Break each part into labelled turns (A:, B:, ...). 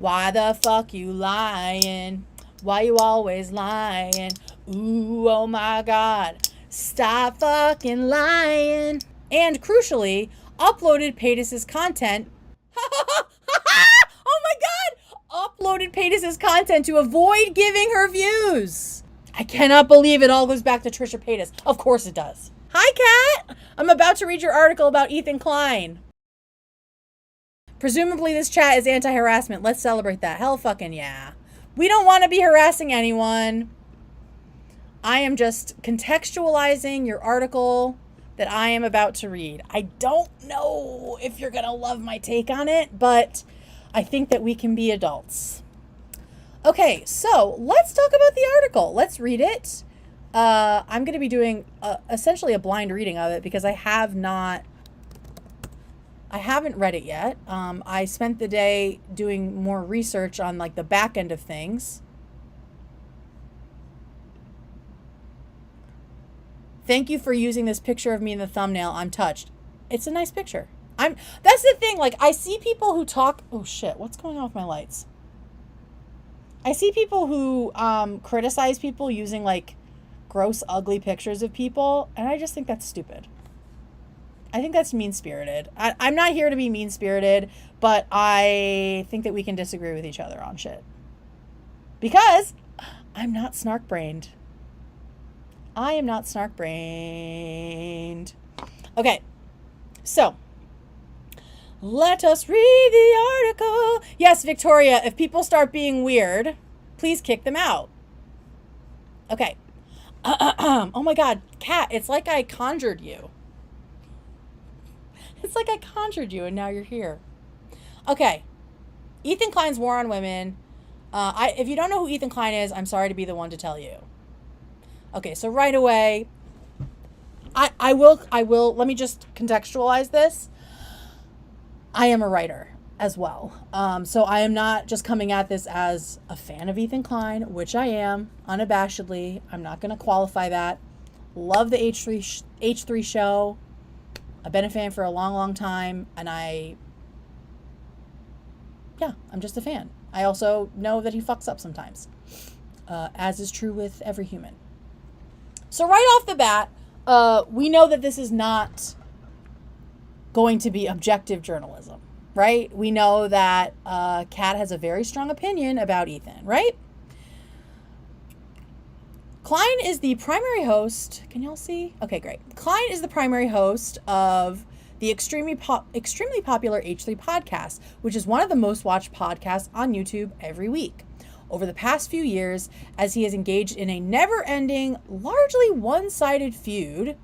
A: Why the fuck you lying? Why you always lying? Ooh, oh my God. Stop fucking lying. And crucially, uploaded Paytas' content. Oh my God! Uploaded Paytas' content to avoid giving her views. I cannot believe it all goes back to Trisha Paytas. Of course it does. Hi, Kat. I'm about to read your article about Ethan Klein. Presumably this chat is anti-harassment. Let's celebrate that. Hell fucking yeah. We don't want to be harassing anyone. I am just contextualizing your article that I am about to read. I don't know if you're going to love my take on it, but I think that we can be adults. Okay, so let's talk about the article. Let's read it. I'm going to be doing essentially a blind reading of it because I haven't read it yet. I spent the day doing more research on like the back end of things. Thank you for using this picture of me in the thumbnail. I'm touched. It's a nice picture. That's the thing. Like, I see people who talk. Oh shit! What's going on with my lights? I see people who criticize people using like gross, ugly pictures of people, and I just think that's stupid. I think that's mean-spirited. I'm not here to be mean-spirited, but I think that we can disagree with each other on shit. Because I'm not snark-brained. I am not snark-brained. Okay, so let us read the article. Yes, Victoria, if people start being weird, please kick them out. Okay. Oh my God, Kat, it's like I conjured you. It's like I conjured you and now you're here. Okay. Ethan Klein's War on Women. If you don't know who Ethan Klein is, I'm sorry to be the one to tell you. Okay, so right away, I will, let me just contextualize this. I am a writer as well. So I am not just coming at this as a fan of Ethan Klein, which I am, unabashedly. I'm not going to qualify that. Love the H3 show. I've been a fan for a long, long time, and I'm just a fan. I also know that he fucks up sometimes, as is true with every human. So right off the bat, we know that this is not going to be objective journalism, right? We know that Kat has a very strong opinion about Ethan, right? Klein is the primary host. Can y'all see? Okay, great. Klein is the primary host of the extremely popular H3 podcast, which is one of the most watched podcasts on YouTube every week. Over the past few years, as he has engaged in a never-ending, largely one-sided feud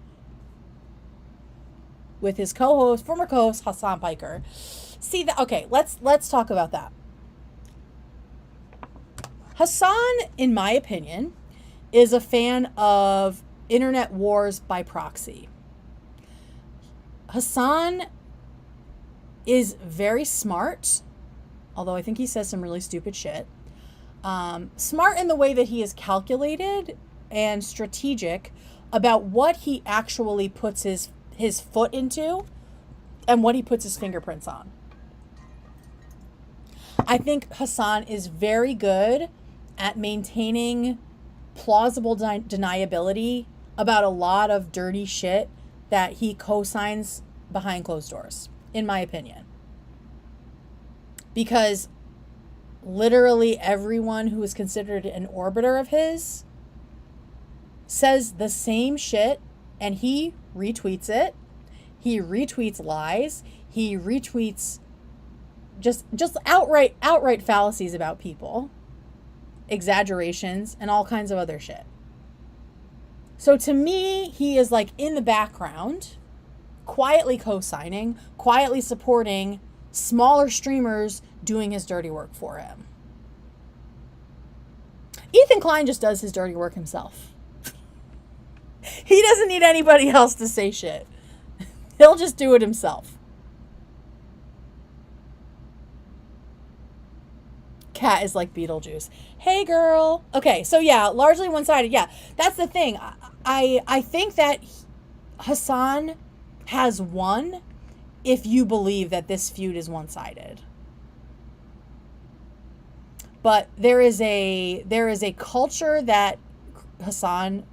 A: with his former co-host Hasan Piker. See that? Okay, let's talk about that. Hasan, in my opinion, is a fan of internet wars by proxy. Hasan is very smart, although I think he says some really stupid shit. Smart in the way that he is calculated and strategic about what he actually puts his foot into and what he puts his fingerprints on. I think Hasan is very good at maintaining plausible deniability about a lot of dirty shit that he co-signs behind closed doors, in my opinion. Because literally everyone who is considered an orbiter of his says the same shit, and he retweets it. He retweets lies. He retweets just outright fallacies about people, exaggerations, and all kinds of other shit. So to me, he is like in the background, quietly co-signing, quietly supporting smaller streamers doing his dirty work for him. Ethan Klein just does his dirty work himself. He doesn't need anybody else to say shit. He'll just do it himself. Cat is like Beetlejuice. Hey, girl. Okay, so yeah, largely one-sided. Yeah, that's the thing. I think that Hasan has won if you believe that this feud is one-sided. But there is a culture that Hasan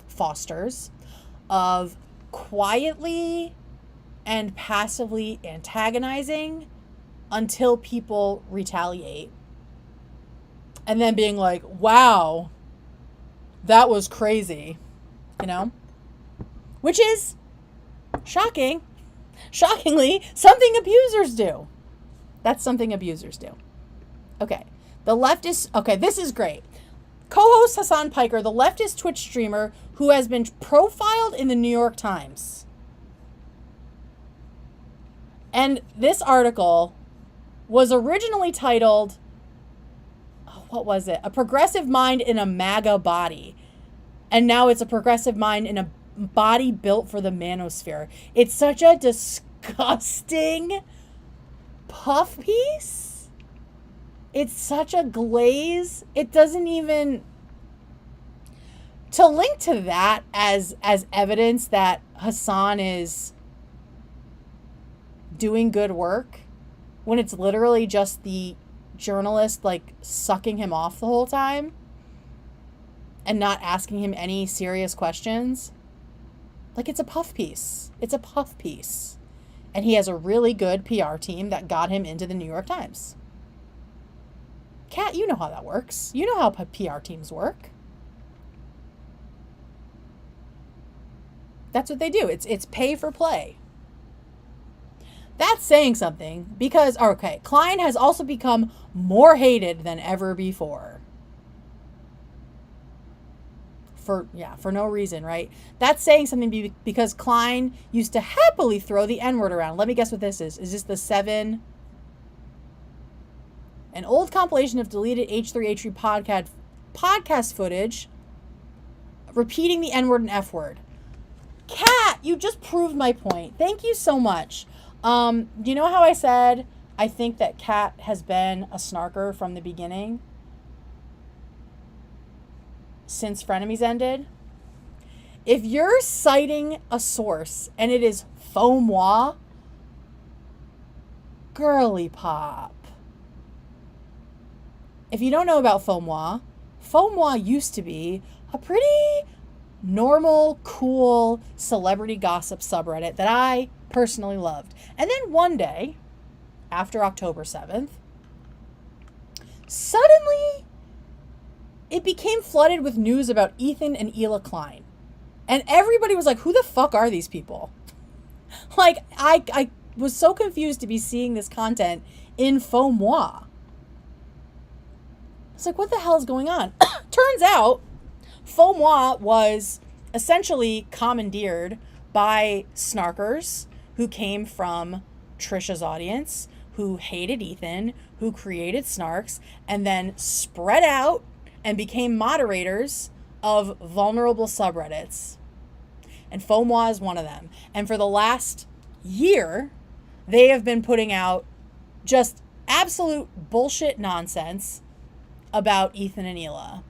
A: fosters of quietly and passively antagonizing until people retaliate. And then being like, wow, that was crazy, you know? Which is shockingly, something abusers do. That's something abusers do. Okay. The leftist, okay, this is great. Co-host Hasan Piker, the leftist Twitch streamer who has been profiled in the New York Times. And this article was originally titled, what was it? A progressive mind in a MAGA body. And now it's a progressive mind in a body built for the manosphere. It's such a disgusting puff piece. It's such a glaze. It doesn't even... To link to that as evidence that Hasan is doing good work when it's literally just the journalist like sucking him off the whole time and not asking him any serious questions. Like, it's a puff piece. It's a puff piece. And he has a really good PR team that got him into the New York Times. Kat, you know how that works. You know how PR teams work. That's what they do. It's pay for play. That's saying something because, okay, Klein has also become more hated than ever before. For no reason, right? That's saying something because Klein used to happily throw the N-word around. Let me guess what this is. Is this the 7? An old compilation of deleted H3H3 podcast footage repeating the N-word and F-word. Kat, you just proved my point. Thank you so much. You know how I said I think that Kat has been a snarker from the beginning? Since Frenemies ended? If you're citing a source and it is faux moi, girly pop. If you don't know about faux moi used to be a pretty normal, cool celebrity gossip subreddit that I personally loved. And then one day, after October 7th, suddenly it became flooded with news about Ethan and Hila Klein. And everybody was like, who the fuck are these people? Like, I was so confused to be seeing this content in faux moi. It's like, what the hell is going on? Turns out, faux moi was essentially commandeered by snarkers who came from Trisha's audience, who hated Ethan, who created snarks, and then spread out and became moderators of vulnerable subreddits. And faux moi is one of them. And for the last year, they have been putting out just absolute bullshit nonsense about Ethan and Hila.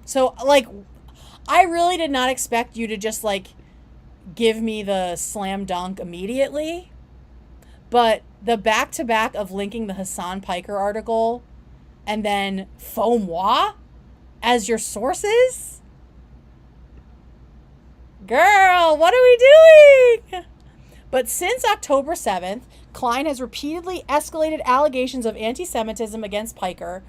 A: So, like, I really did not expect you to just, like, give me the slam dunk immediately. But the back-to-back of linking the Hasan Piker article and then faux moi as your sources? Girl, what are we doing? But since October 7th, Klein has repeatedly escalated allegations of anti-Semitism against Piker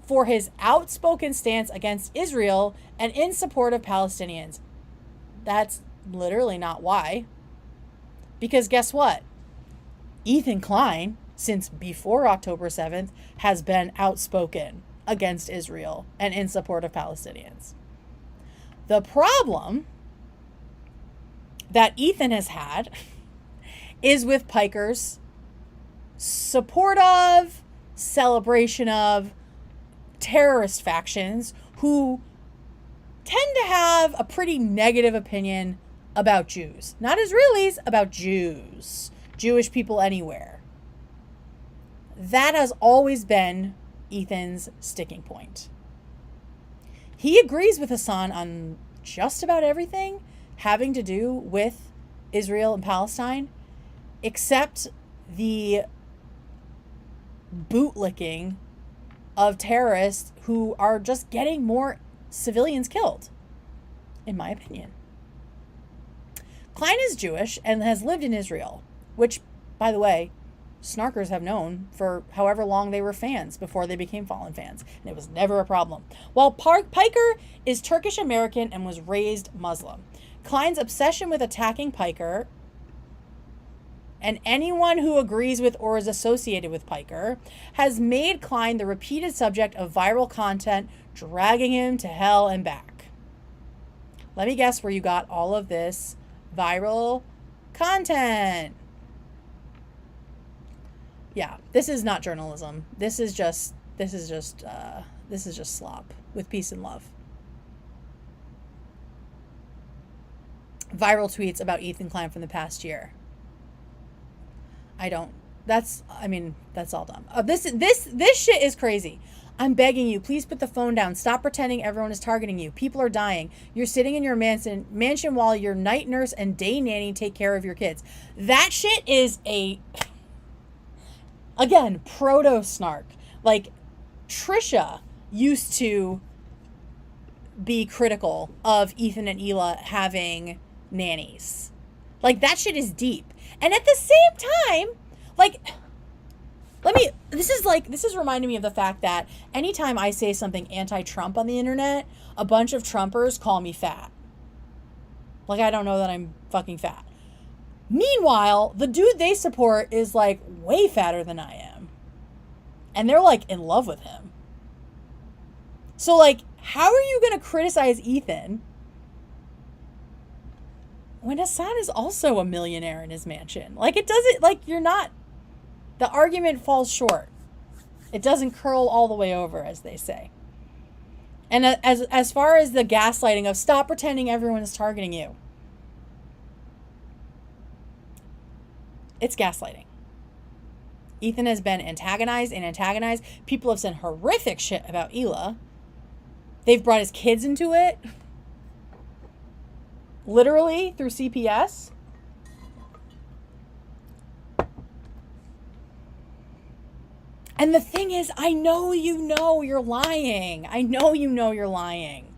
A: for his outspoken stance against Israel and in support of Palestinians. That's literally not why. Because guess what? Ethan Klein, since before October 7th, has been outspoken against Israel and in support of Palestinians. The problem that Ethan has had is with Piker's support of, celebration of terrorist factions who tend to have a pretty negative opinion about Jews. Not Israelis, about Jews. Jewish people anywhere. That has always been Ethan's sticking point. He agrees with Hasan on just about everything having to do with Israel and Palestine, except the bootlicking of terrorists who are just getting more civilians killed, in my opinion. Klein is Jewish and has lived in Israel, which, by the way, snarkers have known for however long they were fans before they became Fallen fans, and it was never a problem. While Piker is Turkish American and was raised Muslim. Klein's obsession with attacking Piker and anyone who agrees with or is associated with Piker has made Klein the repeated subject of viral content, dragging him to hell and back. Let me guess where you got all of this viral content. Yeah, this is not journalism. This is just slop with peace and love. Viral tweets about Ethan Klein from the past year. That's all dumb. This shit is crazy. I'm begging you, please put the phone down. Stop pretending everyone is targeting you. People are dying. You're sitting in your mansion while your night nurse and day nanny take care of your kids. That shit is again, proto-snark. Like, Trisha used to be critical of Ethan and Hila having nannies. Like, that shit is deep. And at the same time, like, this is reminding me of the fact that anytime I say something anti-Trump on the internet, a bunch of Trumpers call me fat. Like, I don't know that I'm fucking fat. Meanwhile, the dude they support is like way fatter than I am. And they're like in love with him. So like, how are you going to criticize Ethan when Hasan is also a millionaire in his mansion? Like, it doesn't, like, you're not, the argument falls short. It doesn't curl all the way over, as they say. And as far as the gaslighting of stop pretending everyone is targeting you, it's gaslighting. Ethan has been antagonized. People have said horrific shit about Hila. They've brought his kids into it. Literally through CPS. And the thing is, I know you're lying. I know you're lying.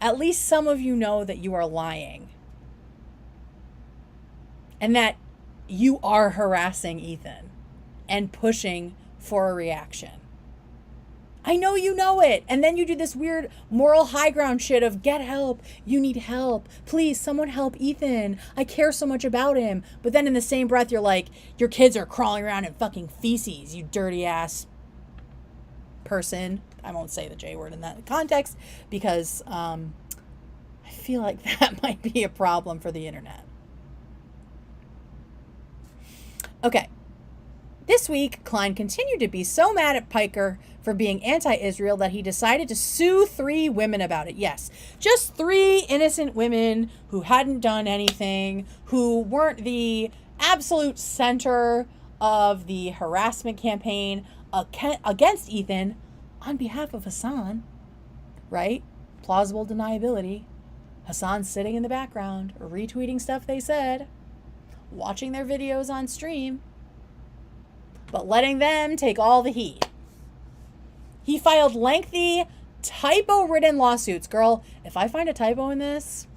A: At least some of you know that you are lying. And that you are harassing Ethan and pushing for a reaction. I know you know it. And then you do this weird moral high ground shit of get help. You need help. Please, someone help Ethan. I care so much about him. But then in the same breath, you're like, your kids are crawling around in fucking feces, you dirty ass person. I won't say the J word in that context because I feel like that might be a problem for the internet. Okay. This week, Klein continued to be so mad at Piker for being anti-Israel that he decided to sue 3 women about it. Yes, just 3 innocent women who hadn't done anything, who weren't the absolute center of the harassment campaign against Ethan on behalf of Hasan, right? Plausible deniability. Hasan's sitting in the background, retweeting stuff they said, watching their videos on stream, but letting them take all the heat. He filed lengthy, typo-ridden lawsuits. Girl, if I find a typo in this,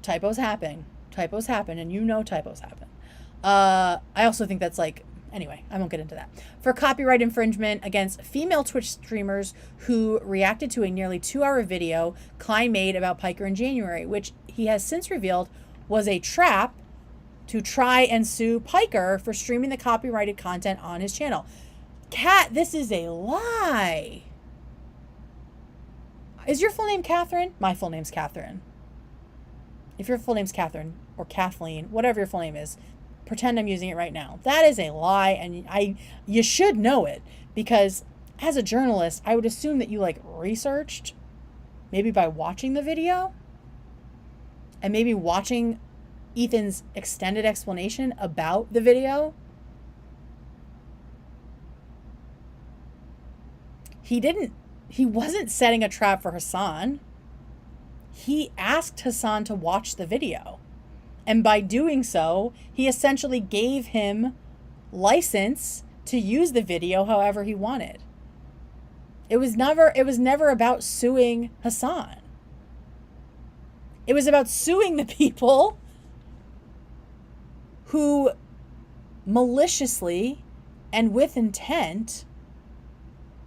A: typos happen. Typos happen, and you know typos happen. I also think that's like, anyway, I won't get into that. For copyright infringement against female Twitch streamers who reacted to a nearly 2-hour video Klein made about Piker in January, which he has since revealed was a trap to try and sue Piker for streaming the copyrighted content on his channel. Kat, this is a lie. Is your full name Catherine? My full name's Catherine. If your full name's Catherine or Kathleen, whatever your full name is, pretend I'm using it right now. That is a lie, and you should know it, because as a journalist, I would assume that you like researched, maybe by watching the video, and maybe watching Ethan's extended explanation about the video. He wasn't setting a trap for Hasan. He asked Hasan to watch the video. And by doing so, he essentially gave him license to use the video however he wanted. It was never about suing Hasan. It was about suing the people who maliciously and with intent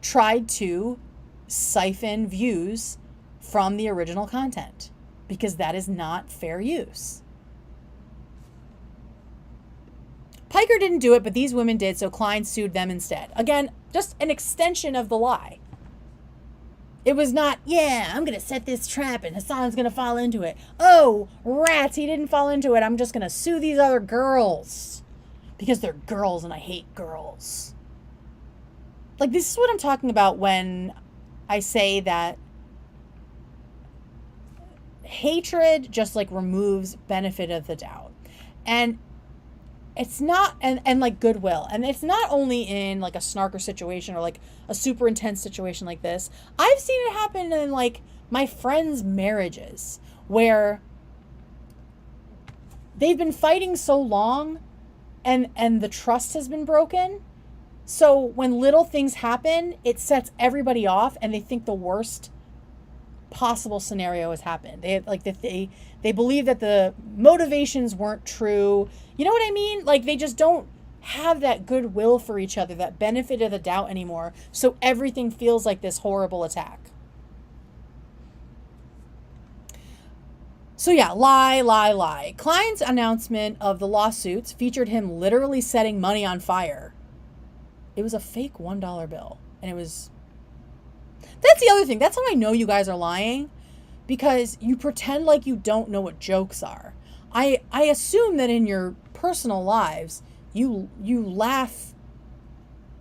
A: tried to siphon views from the original content, because that is not fair use. Piker didn't do it, but these women did, so Klein sued them instead. Again, just an extension of the lie. It was not, yeah, I'm going to set this trap and Hasan's going to fall into it. Oh, rats, he didn't fall into it. I'm just going to sue these other girls because they're girls and I hate girls. Like, this is what I'm talking about when I say that hatred just like removes benefit of the doubt. And it's not, and like goodwill. And it's not only in like a snarker situation or like a super intense situation like this. I've seen it happen in like my friends' marriages where they've been fighting so long and the trust has been broken. So when little things happen, it sets everybody off and they think the worst possible scenario has happened. They believe that the motivations weren't true. You know what I mean? Like, they just don't have that goodwill for each other, that benefit of the doubt anymore. So everything feels like this horrible attack. So yeah, lie. Klein's announcement of the lawsuits featured him literally setting money on fire. It was a fake $1 bill. And it was... That's the other thing. That's how I know you guys are lying. Because you pretend like you don't know what jokes are. I assume that in your personal lives, you laugh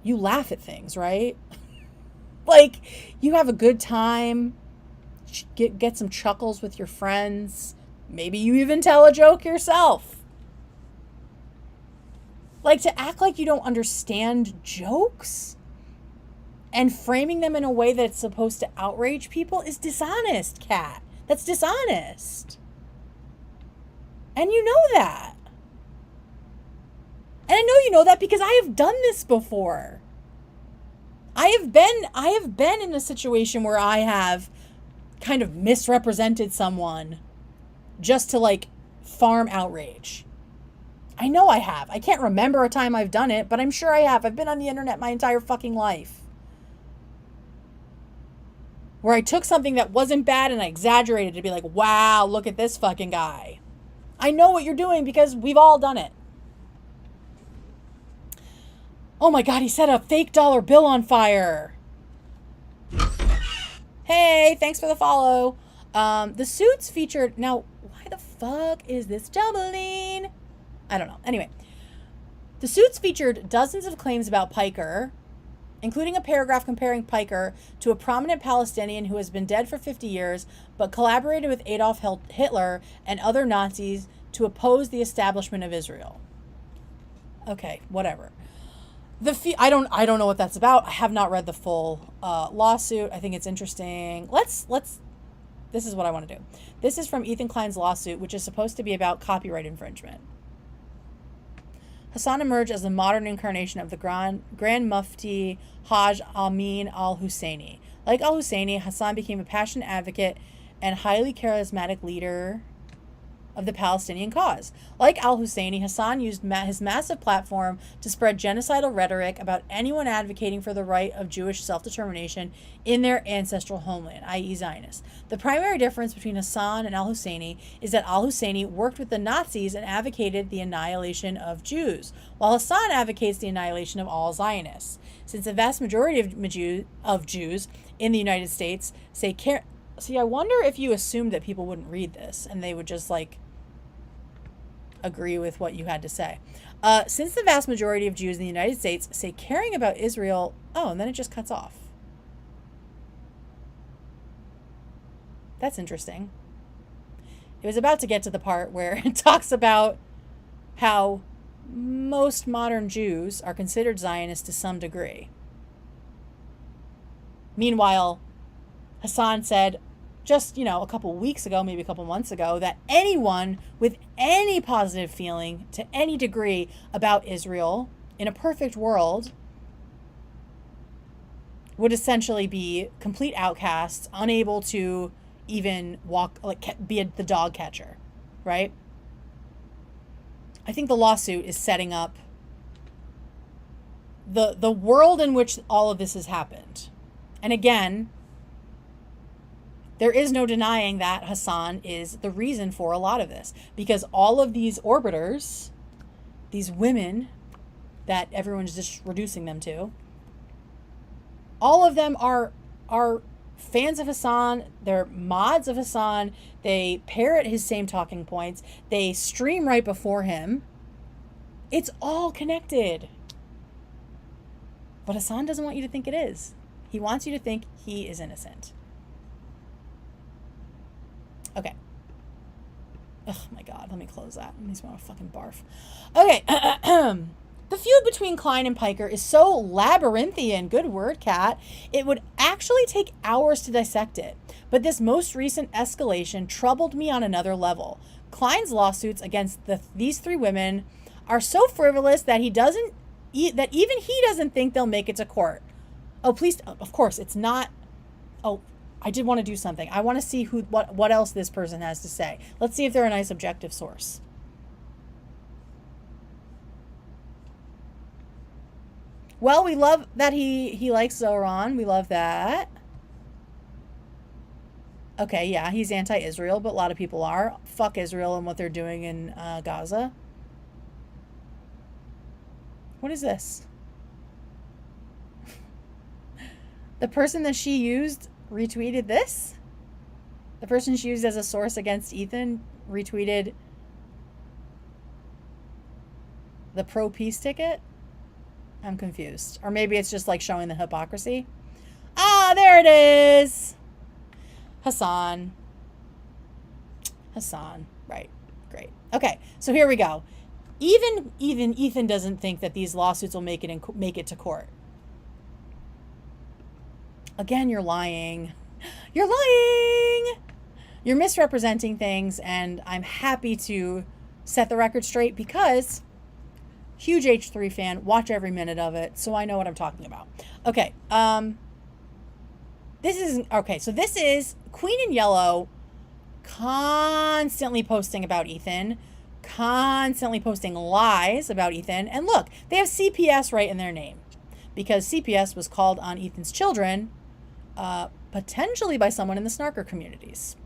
A: at things, right? Like, you have a good time, get some chuckles with your friends. Maybe you even tell a joke yourself. Like, to act like you don't understand jokes and framing them in a way that's supposed to outrage people is dishonest, Kat. That's dishonest. And you know that. And I know you know that because I have done this before. I have been in a situation where I have kind of misrepresented someone just to like farm outrage. I know I have. I can't remember a time I've done it, but I'm sure I have. I've been on the internet my entire fucking life. Where I took something that wasn't bad and I exaggerated to be like, wow, look at this fucking guy. I know what you're doing because we've all done it. Oh my God, he set a fake $1 bill on fire. Hey, thanks for the follow. The suits featured... Now, why the fuck is this doubling? I don't know. Anyway, the suits featured dozens of claims about Piker, including a paragraph comparing Piker to a prominent Palestinian who has been dead for 50 years, but collaborated with Adolf Hitler and other Nazis to oppose the establishment of Israel. Okay, whatever. I don't know what that's about. I have not read the full lawsuit. I think it's interesting. This is what I want to do. This is from Ethan Klein's lawsuit, which is supposed to be about copyright infringement. Hasan emerged as a modern incarnation of the Grand Mufti Hajj Amin al-Husseini. Like al-Husseini, Hasan became a passionate advocate and highly charismatic leader of the Palestinian cause. Like al-Husseini, Hasan used his massive platform to spread genocidal rhetoric about anyone advocating for the right of Jewish self-determination in their ancestral homeland, i.e. Zionists. The primary difference between Hasan and al-Husseini is that al-Husseini worked with the Nazis and advocated the annihilation of Jews, while Hasan advocates the annihilation of all Zionists. Since the vast majority of Jews in the United States say care... See, I wonder if you assumed that people wouldn't read this and they would just like agree with what you had to say. Since the vast majority of Jews in the United States say caring about Israel... Oh, and then it just cuts off. That's interesting. It was about to get to the part where it talks about how most modern Jews are considered Zionists to some degree. Meanwhile, Hasan said, just, a couple weeks ago, maybe a couple months ago, that anyone with any positive feeling to any degree about Israel in a perfect world would essentially be complete outcasts, unable to even walk, be the dog catcher, right? I think the lawsuit is setting up the world in which all of this has happened. And again, there is no denying that Hasan is the reason for a lot of this, because all of these orbiters, these women that everyone's just reducing them to, all of them are fans of Hasan. They're mods of Hasan. They parrot his same talking points. They stream right before him. It's all connected. But Hasan doesn't want you to think it is. He wants you to think he is innocent. Okay. Oh my God, let me close that. I just want to fucking barf. Okay. The feud between Klein and Piker is so labyrinthian, good word, Kat, it would actually take hours to dissect it. But this most recent escalation troubled me on another level. Klein's lawsuits against these three women are so frivolous that even he doesn't think they'll make it to court. Oh, please, of course, it's not. Oh, I did want to do something. I want to see what else this person has to say. Let's see if they're a nice objective source. Well, we love that he likes Zoran. We love that. Okay, yeah, he's anti-Israel, but a lot of people are. Fuck Israel and what they're doing in Gaza. What is this? The person that she used retweeted this? The person she used as a source against Ethan retweeted the pro-peace ticket? I'm confused. Or maybe it's just like showing the hypocrisy. Ah, there it is. Hasan. Right. Great. Okay. So here we go. Even Ethan doesn't think that these lawsuits will make it to court. Again, you're lying. You're lying. You're misrepresenting things, and I'm happy to set the record straight because huge H3 fan, watch every minute of it, so I know what I'm talking about. Okay, this is Queen in Yellow constantly posting about Ethan, constantly posting lies about Ethan, and look, they have CPS right in their name because CPS was called on Ethan's children, potentially by someone in the snarker communities.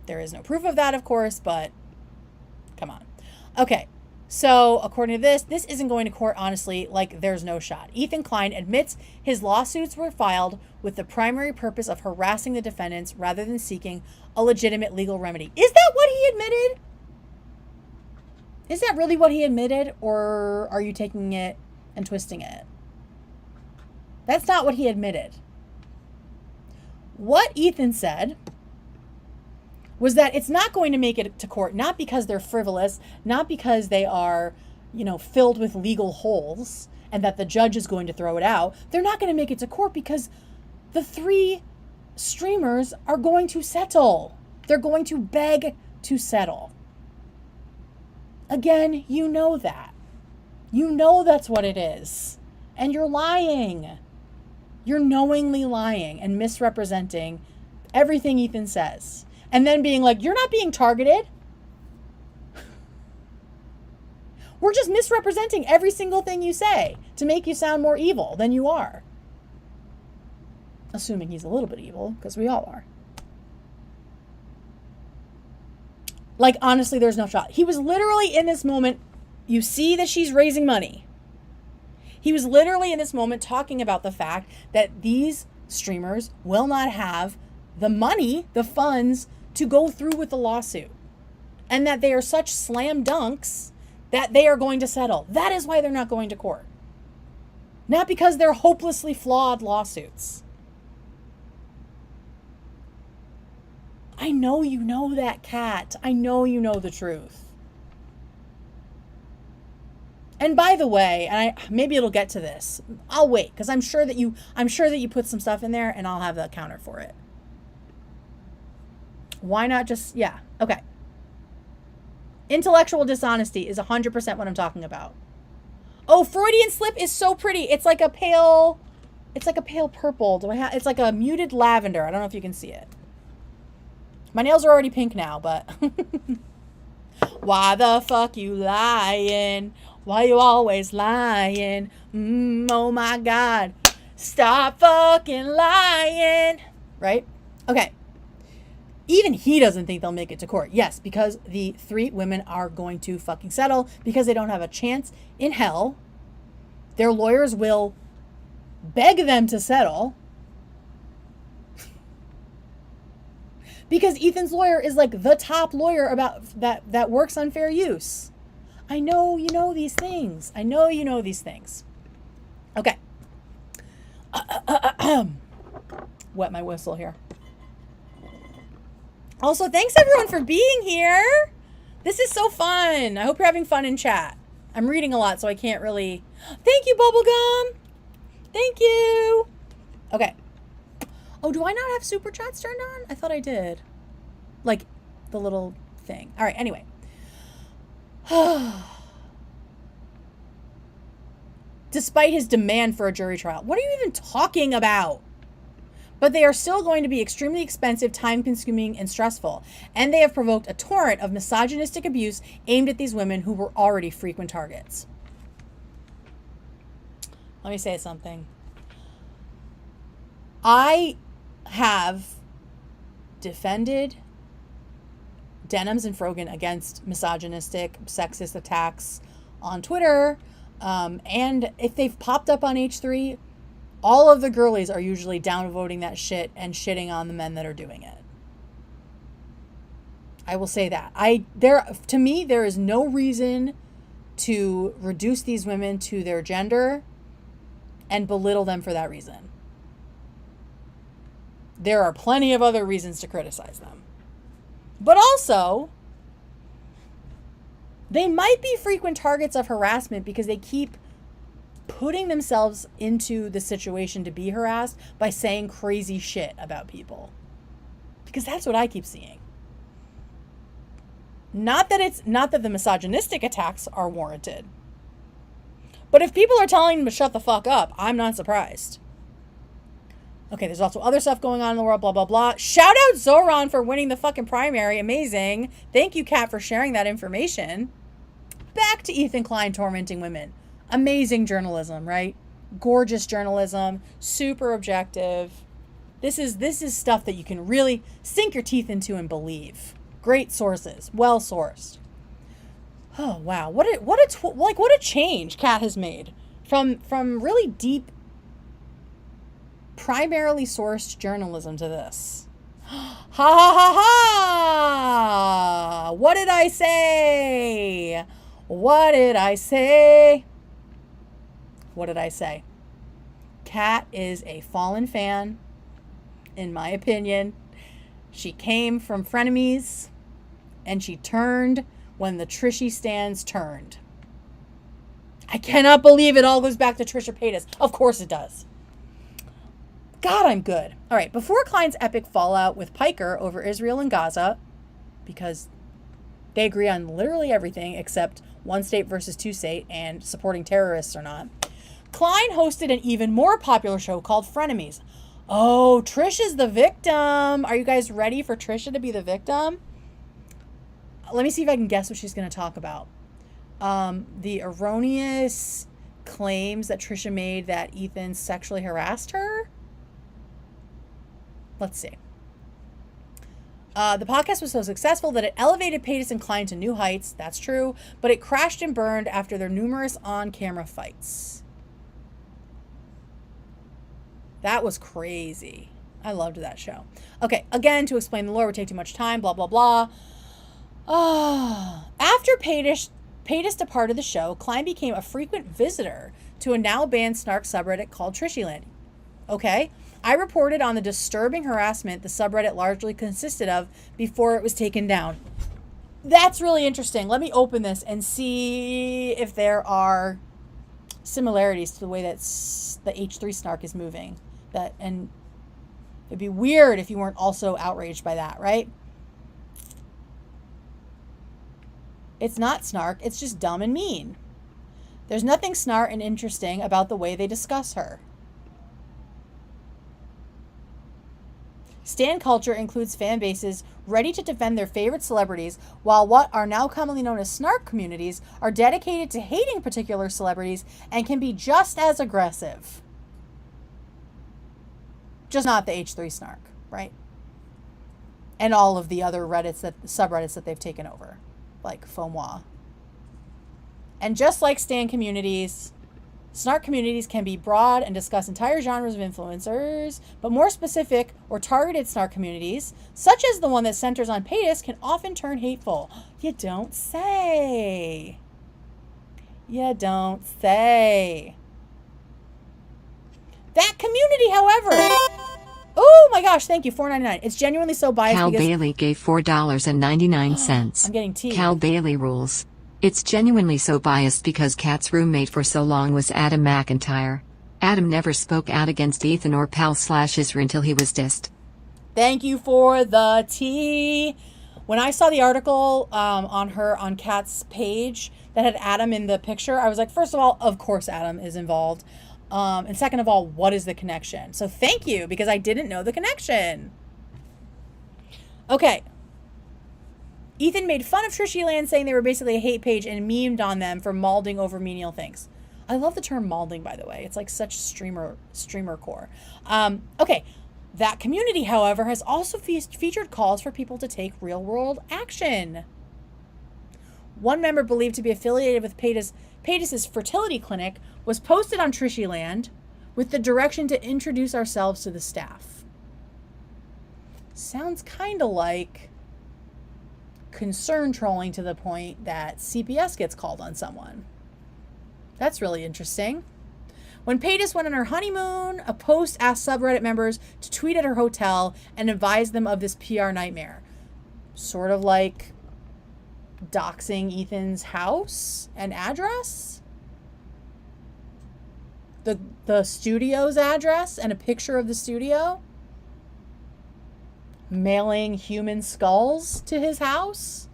A: There is no proof of that, of course, but come on. Okay. So, according to this isn't going to court, honestly, like there's no shot. Ethan Klein admits his lawsuits were filed with the primary purpose of harassing the defendants rather than seeking a legitimate legal remedy. Is that what he admitted? Is that really what he admitted, or are you taking it and twisting it? That's not what he admitted. What Ethan said was that it's not going to make it to court, not because they're frivolous, not because they are, filled with legal holes and that the judge is going to throw it out. They're not going to make it to court because the three streamers are going to settle. They're going to beg to settle. Again, you know that. You know that's what it is. And you're lying. You're knowingly lying and misrepresenting everything Ethan says. And then being like, you're not being targeted. We're just misrepresenting every single thing you say to make you sound more evil than you are. Assuming he's a little bit evil, because we all are. Like, honestly, there's no shot. He was literally in this moment, you see that she's raising money. He was literally in this moment talking about the fact that these streamers will not have the money, the funds, to go through with the lawsuit. And that they are such slam dunks that they are going to settle. That is why they're not going to court. Not because they're hopelessly flawed lawsuits. I know you know that, Kat. I know you know the truth. And by the way, and maybe it'll get to this. I'll wait, because I'm sure that you put some stuff in there and I'll have the counter for it. Why not just, yeah, okay. Intellectual dishonesty is 100% what I'm talking about. Oh, Freudian slip is so pretty. It's like a pale purple. It's like a muted lavender. I don't know if you can see it. My nails are already pink now, but why the fuck you lying? Why you always lying? Oh my God. Stop fucking lying. Right? Okay. Even he doesn't think they'll make it to court. Yes, because the 3 women are going to fucking settle because they don't have a chance in hell. Their lawyers will beg them to settle. Because Ethan's lawyer is like the top lawyer about that works on fair use. I know you know these things. I know you know these things. Okay. Wet my whistle here. Also, thanks everyone for being here. This is so fun. I hope you're having fun in chat. I'm reading a lot, so I can't really... Thank you, Bubblegum. Thank you. Okay. Oh, do I not have super chats turned on? I thought I did. Like, the little thing. All right, anyway. Despite his demand for a jury trial. What are you even talking about? But they are still going to be extremely expensive, time-consuming, and stressful. And they have provoked a torrent of misogynistic abuse aimed at these women who were already frequent targets. Let me say something. I have defended Denims and Frogan against misogynistic, sexist attacks on Twitter. And if they've popped up on H3, all of the girlies are usually downvoting that shit and shitting on the men that are doing it. I will say that. To me, there is no reason to reduce these women to their gender and belittle them for that reason. There are plenty of other reasons to criticize them. But also, they might be frequent targets of harassment because they keep putting themselves into the situation to be harassed by saying crazy shit about people. Because that's what I keep seeing. Not that the misogynistic attacks are warranted. But if people are telling them to shut the fuck up, I'm not surprised. Okay, there's also other stuff going on in the world, blah, blah, blah. Shout out Zoran for winning the fucking primary. Amazing. Thank you, Kat, for sharing that information. Back to Ethan Klein tormenting women. Amazing journalism, right? Gorgeous journalism. Super objective. This is stuff that you can really sink your teeth into and believe. Great sources. Well sourced. Oh, wow. What a change Kat has made from really deep, primarily sourced journalism to this. Ha ha ha ha! What did I say? What did I say? What did I say? Kat is a fallen fan, in my opinion. She came from frenemies, and she turned when the Trishy stands turned. I cannot believe it all goes back to Trisha Paytas. Of course it does. God, I'm good. All right, before Klein's epic fallout with Piker over Israel and Gaza, because they agree on literally everything except one state versus two state and supporting terrorists or not, Klein hosted an even more popular show called Frenemies. Oh, Trish is the victim. Are you guys ready for Trisha to be the victim? Let me see if I can guess what she's going to talk about. The erroneous claims that Trisha made that Ethan sexually harassed her. Let's see. The podcast was so successful that it elevated Paytas and Klein to new heights. That's true. But it crashed and burned after their numerous on-camera fights. That was crazy. I loved that show. Okay, again, to explain the lore would take too much time, blah, blah, blah. After Paytas departed the show, Klein became a frequent visitor to a now banned snark subreddit called Trishyland. Okay, I reported on the disturbing harassment the subreddit largely consisted of before it was taken down. That's really interesting. Let me open this and see if there are similarities to the way that the H3 snark is moving. And it'd be weird if you weren't also outraged by that, right? It's not snark, it's just dumb and mean. There's nothing smart and interesting about the way they discuss her. Stan culture includes fan bases ready to defend their favorite celebrities, while what are now commonly known as snark communities are dedicated to hating particular celebrities and can be just as aggressive. Just not the H3 snark, right? And all of the other subreddits that they've taken over, like FOMOA. And just like stan communities, snark communities can be broad and discuss entire genres of influencers, but more specific or targeted snark communities, such as the one that centers on Paytas, can often turn hateful. You don't say. You don't say. That community, however... Oh my gosh, thank you, $4.99. It's genuinely so biased
B: Cal
A: because...
B: Bailey gave $4.99.
A: I'm getting tea.
B: Cal Bailey rules. It's genuinely so biased because Kat's roommate for so long was Adam McIntyre. Adam never spoke out against Ethan or Pal/Isra until he was dissed.
A: Thank you for the tea. When I saw the article on Kat's page that had Adam in the picture, I was like, first of all, of course Adam is involved. And second of all, what is the connection? So thank you, because I didn't know the connection. Okay. Ethan made fun of Trisha Land, saying they were basically a hate page, and memed on them for malding over menial things. I love the term malding, by the way. It's like such streamer core. Okay. That community, however, has also featured calls for people to take real-world action. One member believed to be affiliated with Paytas' fertility clinic was posted on Trisha Land with the direction to introduce ourselves to the staff. Sounds kind of like concern trolling to the point that CPS gets called on someone. That's really interesting. When Paytas went on her honeymoon, a post asked subreddit members to tweet at her hotel and advise them of this PR nightmare. Sort of like doxing Ethan's house and address. The studio's address and a picture of the studio. Mailing human skulls to his house.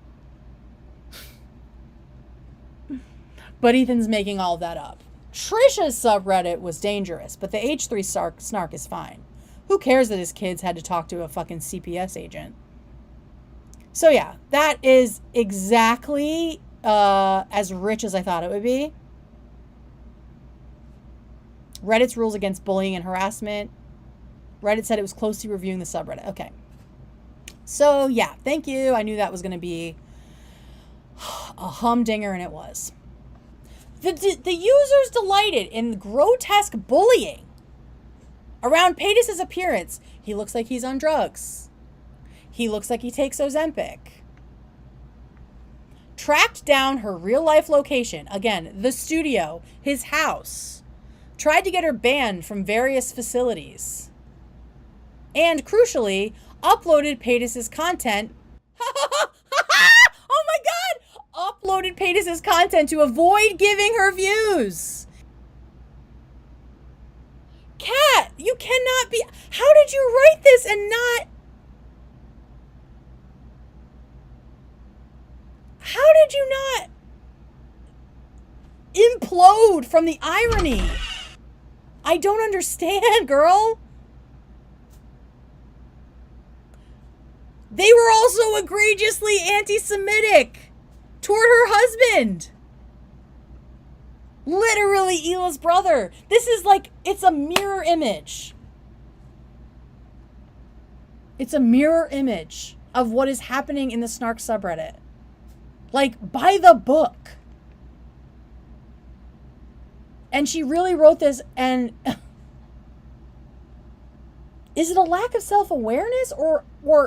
A: But Ethan's making all of that up. Trisha's subreddit was dangerous, but the H3 snark is fine. Who cares that his kids had to talk to a fucking CPS agent? So yeah, that is exactly as rich as I thought it would be. Reddit's rules against bullying and harassment. Reddit said it was closely reviewing the subreddit. Okay. So yeah, thank you. I knew that was going to be a humdinger, and it was. The users delighted in grotesque bullying around Paytas' appearance. He looks like he's on drugs. He looks like he takes Ozempic. Tracked down her real-life location. Again, the studio, his house. Tried to get her banned from various facilities. And, crucially, uploaded Paytas' content. Oh my God! Uploaded Paytas' content to avoid giving her views. Kat, you cannot be... How did you write this and not... How did you not implode from the irony? I don't understand, girl. They were also egregiously anti-Semitic toward her husband. Literally Hila's brother. This is like, it's a mirror image. It's a mirror image of what is happening in the Snark subreddit. Like, by the book. And she really wrote this, and is it a lack of self-awareness or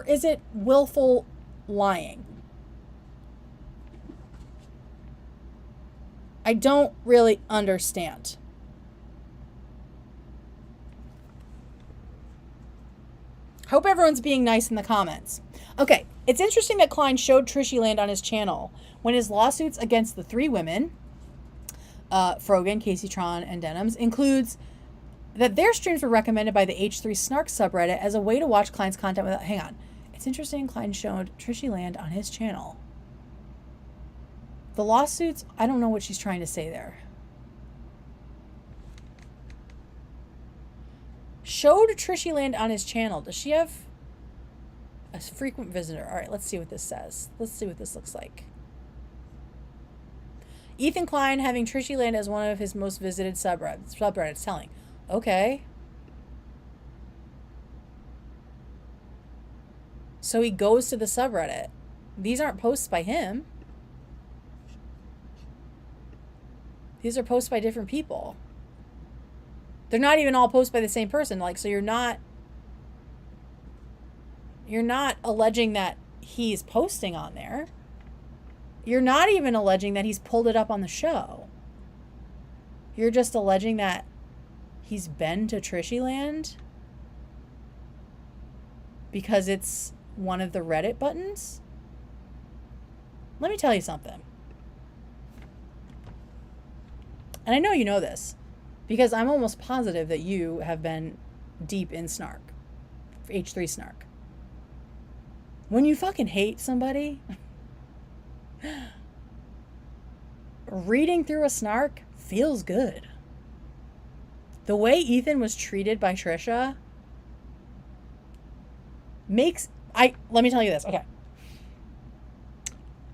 A: is it willful lying? I don't really understand. Hope everyone's being nice in the comments. Okay, it's interesting that Klein showed Trisha Land on his channel when his lawsuits against the three women, Frogan, Casey Tron, and Denims, includes that their streams were recommended by the H3 Snark subreddit as a way to watch Klein's content without... Hang on. It's interesting Klein showed Trisha Land on his channel The lawsuits, I don't know what she's trying to say there. Showed Trishy Land on his channel. Does she have a frequent visitor? All right, let's see what this says. Let's see what this looks like. Ethan Klein having Trishy Land as one of his most visited subreddits telling. Okay. So he goes to the subreddit. These aren't posts by him. These are posts by different people. They're not even all posts by the same person. Like, so you're not alleging that he's posting on there. You're not even alleging that he's pulled it up on the show. You're just alleging that he's been to Trishy Land because it's one of the Reddit buttons. Let me tell you something. And I know you know this because I'm almost positive that you have been deep in snark. H3 snark. When you fucking hate somebody, reading through a snark feels good. The way Ethan was treated by Trisha makes... let me tell you this. Okay.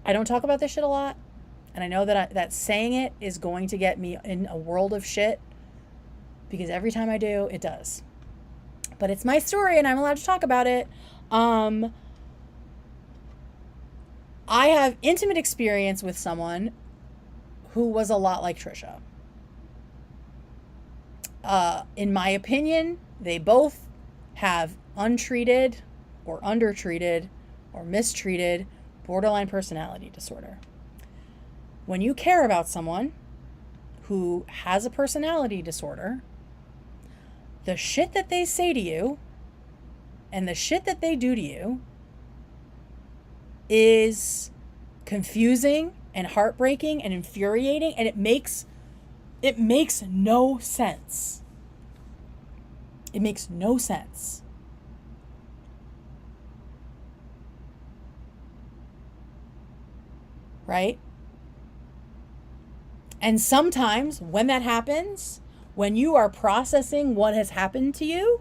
A: I don't talk about this shit a lot. And I know that saying it is going to get me in a world of shit. Because every time I do, it does. But it's my story and I'm allowed to talk about it. I have intimate experience with someone who was a lot like Trisha. In my opinion, they both have untreated or undertreated or mistreated borderline personality disorder. When you care about someone who has a personality disorder, the shit that they say to you and the shit that they do to you is confusing and heartbreaking and infuriating, and it makes no sense. It makes no sense. Right? And sometimes when that happens, when you are processing what has happened to you,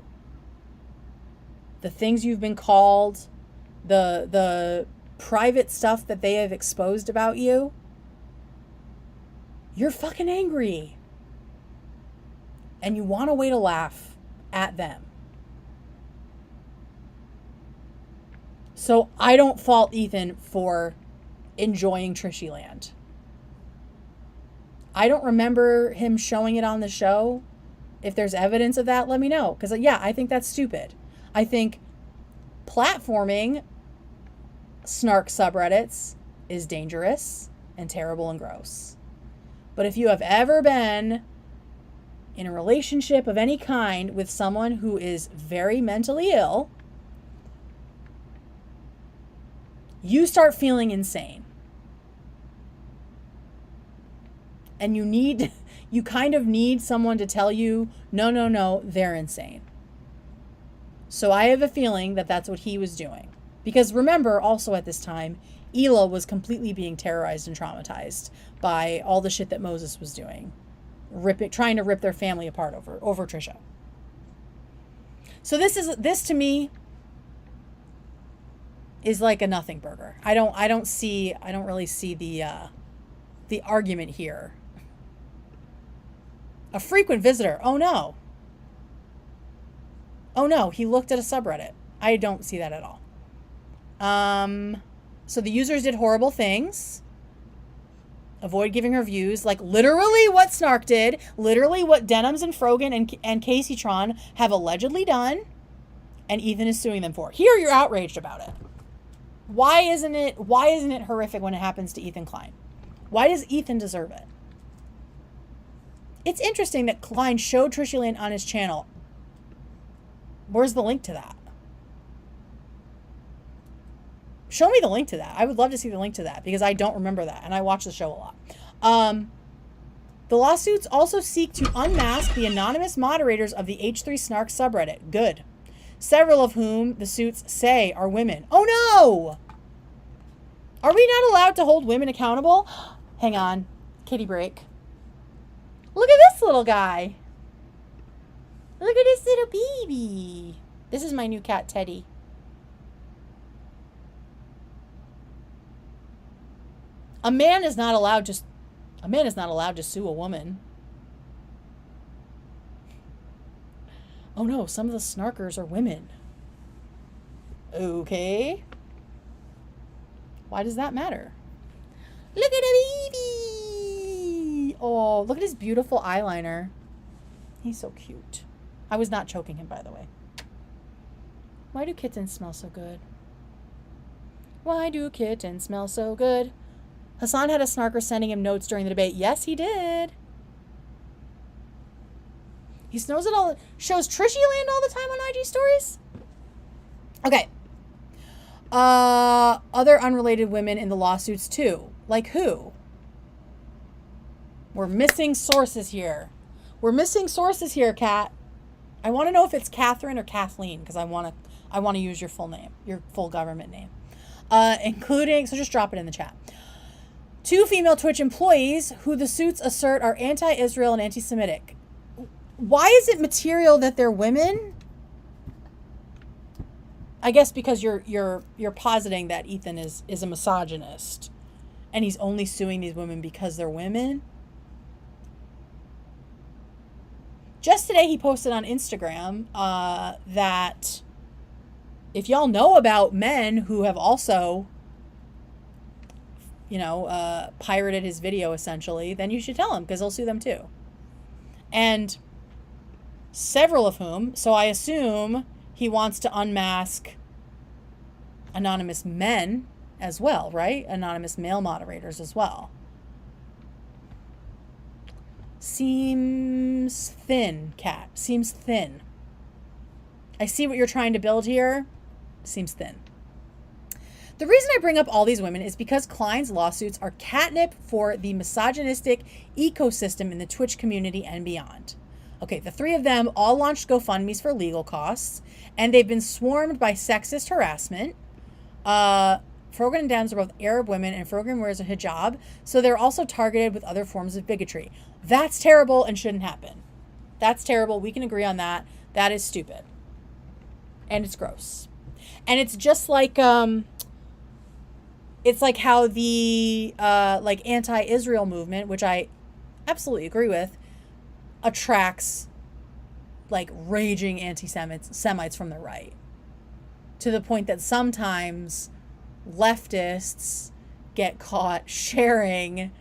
A: the things you've been called, the private stuff that they have exposed about you, you're fucking angry. And you want a way to laugh at them. So I don't fault Ethan for enjoying Trishy Land. I don't remember him showing it on the show. If there's evidence of that, let me know. Because, yeah, I think that's stupid. I think platforming snark subreddits is dangerous and terrible and gross. But if you have ever been in a relationship of any kind with someone who is very mentally ill, you start feeling insane. And you kind of need someone to tell you, no, they're insane. So I have a feeling that that's what he was doing. Because remember, also at this time, Hila was completely being terrorized and traumatized by all the shit that Moses was doing. Trying to rip their family apart over Trisha. So this to me is like a nothing burger. I don't really see the argument here. A frequent visitor. Oh no, he looked at a subreddit. I don't see that at all. So the users did horrible things. Avoid giving her views. Like literally what Snark did. Literally what Denims and Frogan and Caseytron have allegedly done. And Ethan is suing them for. Here you're outraged about it. Why isn't it horrific when it happens to Ethan Klein? Why does Ethan deserve it? It's interesting that Klein showed Trisha Lane on his channel. Where's the link to that? Show me the link to that. I would love to see the link to that because I don't remember that and I watch the show a lot. The lawsuits also seek to unmask the anonymous moderators of the H3 Snark subreddit. Good. Several of whom the suits say are women. Oh no! Are we not allowed to hold women accountable? Hang on. Kitty break. Look at this little guy. Look at this little baby. This is my new cat, Teddy. A man is not allowed to sue a woman. Oh no, some of the snarkers are women. Okay. Why does that matter? Look at the baby. Oh, look at his beautiful eyeliner. He's so cute. I was not choking him, by the way. Why do kittens smell so good? Why do kittens smell so good? Hasan had a snarker sending him notes during the debate. Yes, he did. He shows it all. Shows Trishy Land all the time on IG stories. Okay. Other unrelated women in the lawsuits too. Like who? We're missing sources here. We're missing sources here, Kat. I want to know if it's Catherine or Kathleen because I want to use your full name, your full government name, including. So just drop it in the chat. 2 female Twitch employees who the suits assert are anti-Israel and anti-Semitic. Why is it material that they're women? I guess because you're positing that Ethan is a misogynist and he's only suing these women because they're women. Just today he posted on Instagram that if y'all know about men who have also pirated his video essentially, then you should tell him because he'll sue them too. And several of whom, so I assume he wants to unmask anonymous men as well, right? Anonymous male moderators as well. Seems thin, Kat. Seems thin. I see what you're trying to build here. Seems thin. The reason I bring up all these women is because Klein's lawsuits are catnip for the misogynistic ecosystem in the Twitch community and beyond. Okay, the 3 of them all launched GoFundMes for legal costs, and they've been swarmed by sexist harassment. Frogan and Dams are both Arab women, and Frogan wears a hijab, so they're also targeted with other forms of bigotry. That's terrible and shouldn't happen. That's terrible. We can agree on that. That is stupid. And it's gross. And it's just like... it's like how the anti-Israel movement, which I absolutely agree with, attracts like raging anti-Semites from the right, to the point that sometimes leftists get caught sharing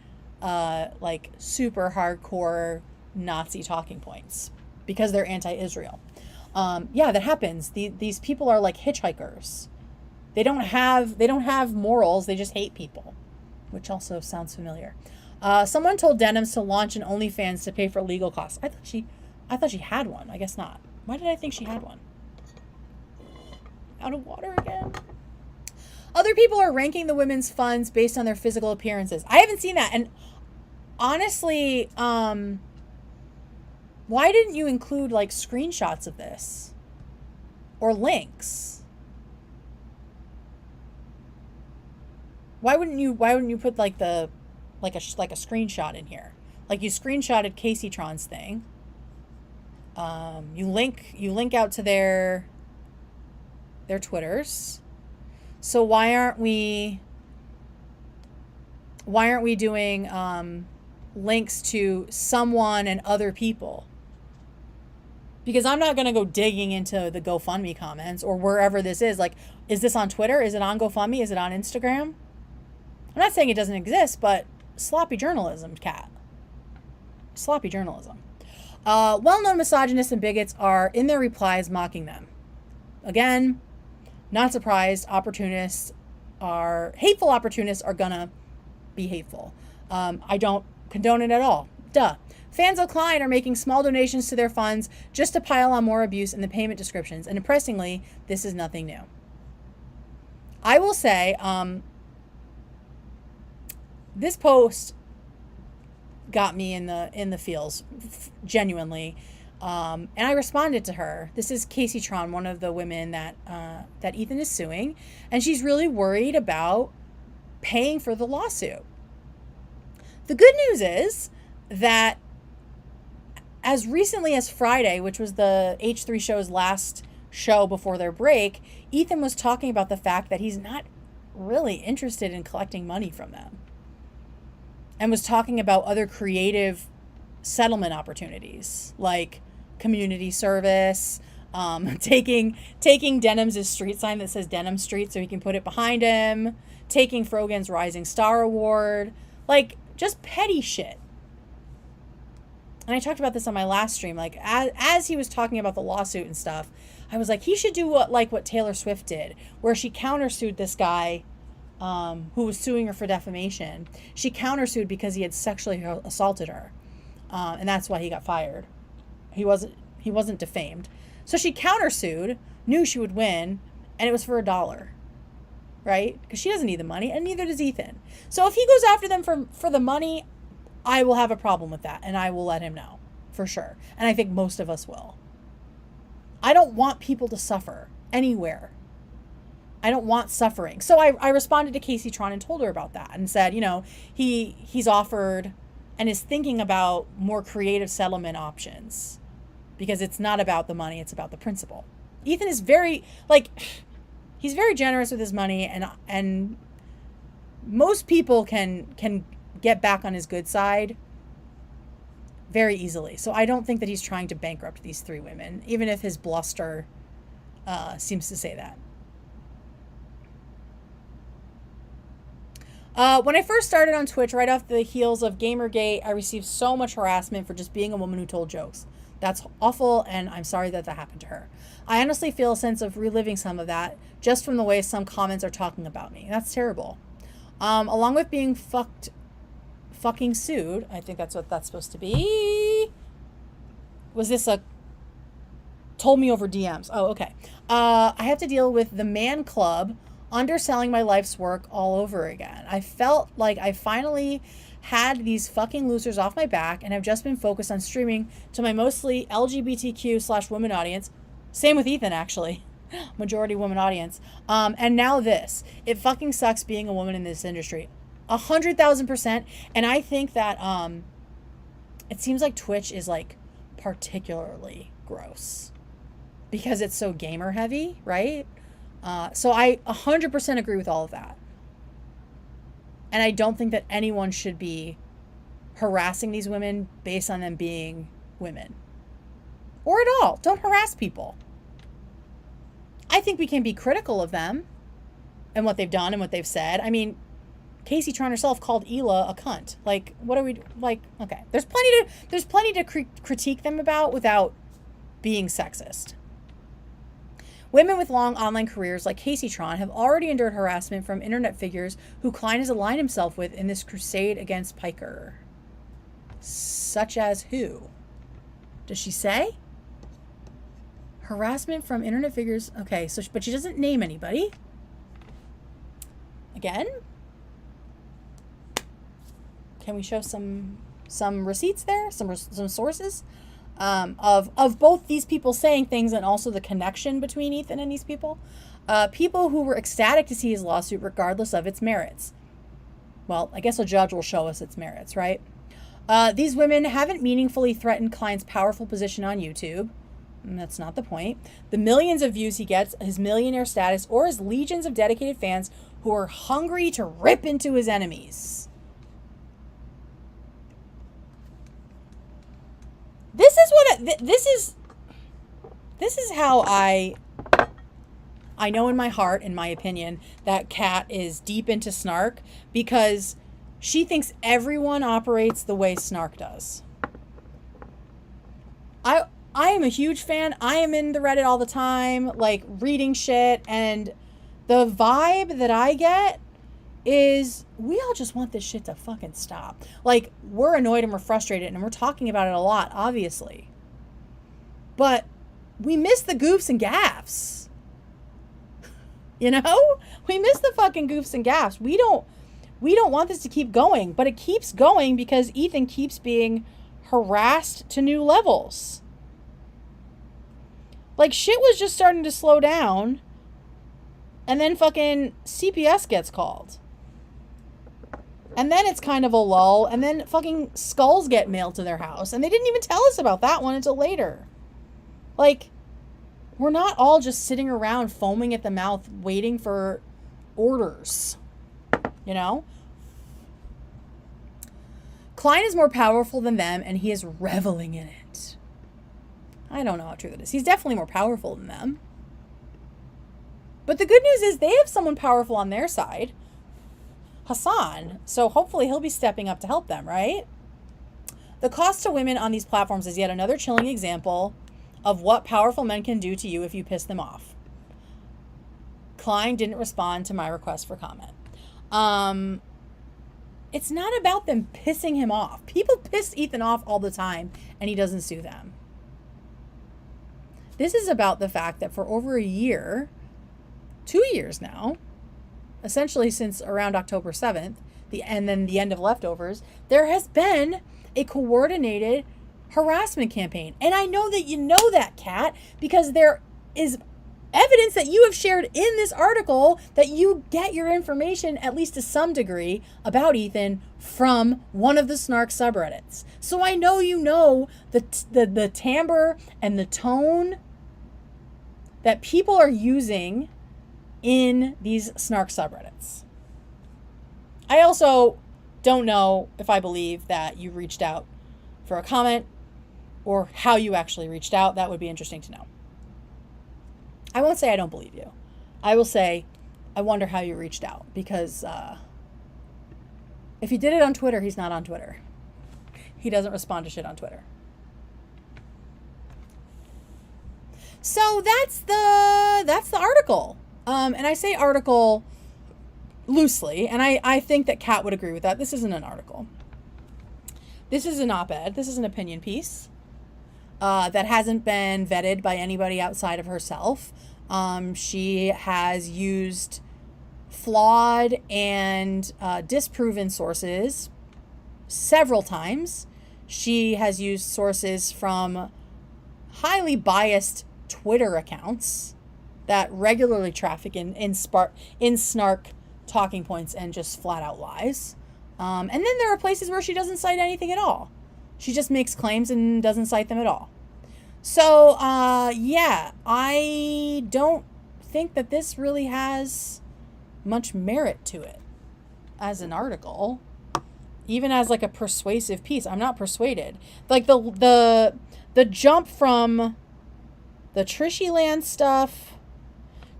A: like super hardcore Nazi talking points because they're anti-Israel. Yeah, that happens. These people are like hitchhikers. They don't have morals. They just hate people, which also sounds familiar. Someone told Denims to launch an OnlyFans to pay for legal costs. I thought she had one. I guess not. Why did I think she had one? Out of water again. Other people are ranking the women's funds based on their physical appearances. I haven't seen that. And honestly, why didn't you include like screenshots of this or links? Why wouldn't you put like a screenshot in here? Like you screenshotted Casey Tron's thing. You link out to their Twitters. So why aren't we doing links to someone and other people? Because I'm not going to go digging into the GoFundMe comments or wherever this is. Like, is this on Twitter? Is it on GoFundMe? Is it on Instagram? I'm not saying it doesn't exist, but sloppy journalism, Kat. Sloppy journalism. Well-known misogynists and bigots are in their replies mocking them. Again, not surprised. Hateful opportunists are gonna be hateful. I don't condone it at all. Duh. Fans of Klein are making small donations to their funds just to pile on more abuse in the payment descriptions. And depressingly, this is nothing new. I will say, this post got me in the feels, genuinely, and I responded to her. This is Casey Tron, one of the women that Ethan is suing, and she's really worried about paying for the lawsuit. The good news is that as recently as Friday, which was the H3 show's last show before their break, Ethan was talking about the fact that he's not really interested in collecting money from them, and was talking about other creative settlement opportunities like community service, taking Denim's street sign that says Denim Street so he can put it behind him, taking Frogan's Rising Star Award, like just petty shit. And I talked about this on my last stream, like as he was talking about the lawsuit and stuff, I was like, he should do what Taylor Swift did, where she countersued this guy who was suing her for defamation. She countersued because he had sexually assaulted her, and that's why he got fired. He wasn't defamed. So she countersued, knew she would win, and it was for $1, right? Because she doesn't need the money, and neither does Ethan. So if he goes after them for the money, I will have a problem with that, and I will let him know, for sure. And I think most of us will. I don't want people to suffer anywhere. I don't want suffering. So I responded to Casey Tron and told her about that and said, he's offered and is thinking about more creative settlement options, because it's not about the money, it's about the principle. Ethan is he's very generous with his money, and most people can get back on his good side very easily. So I don't think that he's trying to bankrupt these 3 women, even if his bluster seems to say that. When I first started on Twitch, right off the heels of Gamergate, I received so much harassment for just being a woman who told jokes. That's awful, and I'm sorry that happened to her. I honestly feel a sense of reliving some of that just from the way some comments are talking about me. That's terrible. Along with being fucking sued, I think that's what that's supposed to be. Was this a told me over DMs? Oh, okay. I have to deal with the man club underselling my life's work all over again. I felt like I finally had these fucking losers off my back and have just been focused on streaming to my mostly LGBTQ/women audience. Same with Ethan, actually. Majority woman audience. And now this. It fucking sucks being a woman in this industry. 100,000%. And I think that it seems like Twitch is like particularly gross because it's so gamer heavy, right? So I 100% agree with all of that. And I don't think that anyone should be harassing these women based on them being women. Or at all. Don't harass people. I think we can be critical of them and what they've done and what they've said. I mean, Casey Tron herself called Hila a cunt. Like, what are we, like, okay. There's plenty to critique them about without being sexist. Women with long online careers like Casey Tron have already endured harassment from internet figures who Klein has aligned himself with in this crusade against Piker. Such as who? Does she say? Harassment from internet figures. Okay, so but she doesn't name anybody. Again? Can we show some receipts there? Some sources? Of both these people saying things and also the connection between Ethan and these people. People who were ecstatic to see his lawsuit regardless of its merits. Well, I guess a judge will show us its merits, right? These women haven't meaningfully threatened Klein's powerful position on YouTube. And that's not the point. The millions of views he gets, his millionaire status, or his legions of dedicated fans who are hungry to rip into his enemies. This is how I know in my heart, in my opinion, that Kat is deep into Snark because she thinks everyone operates the way Snark does. I am a huge fan. I am in the Reddit all the time, like reading shit, and the vibe that I get is we all just want this shit to fucking stop. Like, we're annoyed and we're frustrated and we're talking about it a lot, obviously. But we miss the goofs and gaffs. You know? We miss the fucking goofs and gaffs. We don't want this to keep going, but it keeps going because Ethan keeps being harassed to new levels. Like, shit was just starting to slow down, and then fucking CPS gets called. And then it's kind of a lull, and then fucking skulls get mailed to their house, and they didn't even tell us about that one until later. Like, we're not all just sitting around foaming at the mouth waiting for orders, you know? Klein is more powerful than them, and he is reveling in it. I don't know how true that is. He's definitely more powerful than them. But the good news is they have someone powerful on their side, Hasan, so hopefully he'll be stepping up to help them, right? The cost to women on these platforms is yet another chilling example of what powerful men can do to you if you piss them off. Klein didn't respond to my request for comment. It's not about them pissing him off. People piss Ethan off all the time, and he doesn't sue them. This is about the fact that for over a year, 2 years now, essentially since around October 7th, and then the end of Leftovers, there has been a coordinated harassment campaign. And I know that you know that, Kat, because there is evidence that you have shared in this article that you get your information, at least to some degree, about Ethan from one of the snark subreddits. So I know you know the timbre and the tone that people are using in these snark subreddits. I also don't know if I believe that you reached out for a comment or how you actually reached out. That would be interesting to know. I won't say I don't believe you. I will say I wonder how you reached out, because if he did it on Twitter, he's not on Twitter. He doesn't respond to shit on Twitter. So that's the article. And I say article loosely, and I think that Kat would agree with that. This isn't an article. This is an op-ed. This is an opinion piece that hasn't been vetted by anybody outside of herself. She has used flawed and disproven sources several times. She has used sources from highly biased Twitter accounts that regularly traffic in snark talking points and just flat out lies. And then there are places where she doesn't cite anything at all. She just makes claims and doesn't cite them at all. So, yeah, I don't think that this really has much merit to it as an article, even as like a persuasive piece. I'm not persuaded. Like the jump from the Trishy Land stuff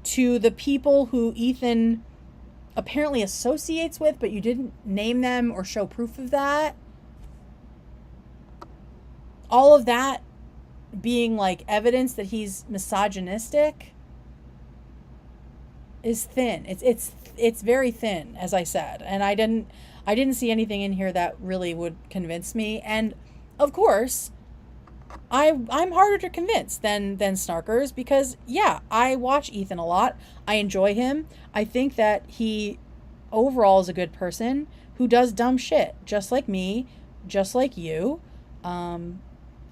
A: to the people who Ethan apparently associates with, but you didn't name them or show proof of that. All of that being like evidence that he's misogynistic is thin. It's very thin, as I said. And I didn't see anything in here that really would convince me. And of course, I'm harder to convince than snarkers, because yeah, I watch Ethan a lot. I enjoy him. I think that he overall is a good person who does dumb shit, just like me, just like you.